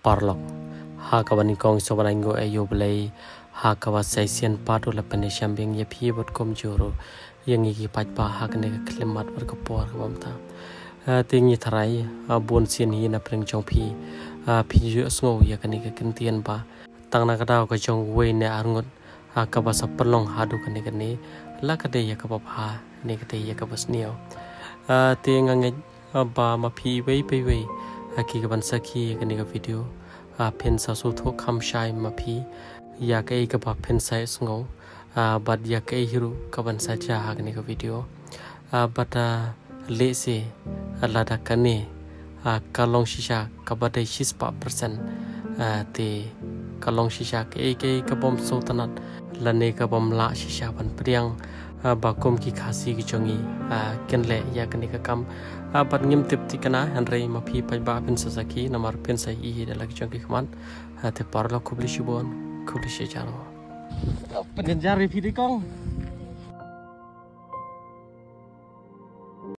parlok hakawan kong sobanango ayo belai hakawa saisian padu lapan syambing ya pi bot kom juru yang iki patpa hakne klimat berkepor bamta tingi tharai bon sin hi na preng chong pi ju sngo ya kani ka kentian ba tang na kada ko chong we ne arngot hakawa sapelong hadu kani la kade ya ka pa ne kade ya ka basnio tinga ba ma pi we aki ka ban saki kani ka video pen sa so tho kham shai ma phi ya kai ka ba pen sai sngo but ya kai hiru ka ban sa cha ha kani ka video but le se la da kane kalong shisha ka ba dai 6% te kalong shisha ke ka bom so tanat la ne ka bom la shisha ban priang ba kom ki khasi ki chongi ken le ya kani ka kam bat ngim tip tikana hanrei ma phi pa ba pen sa saki namar pen sai I de lagi chongi khman te parlo kubli shibon kubli she jano pen jar ri phi di kong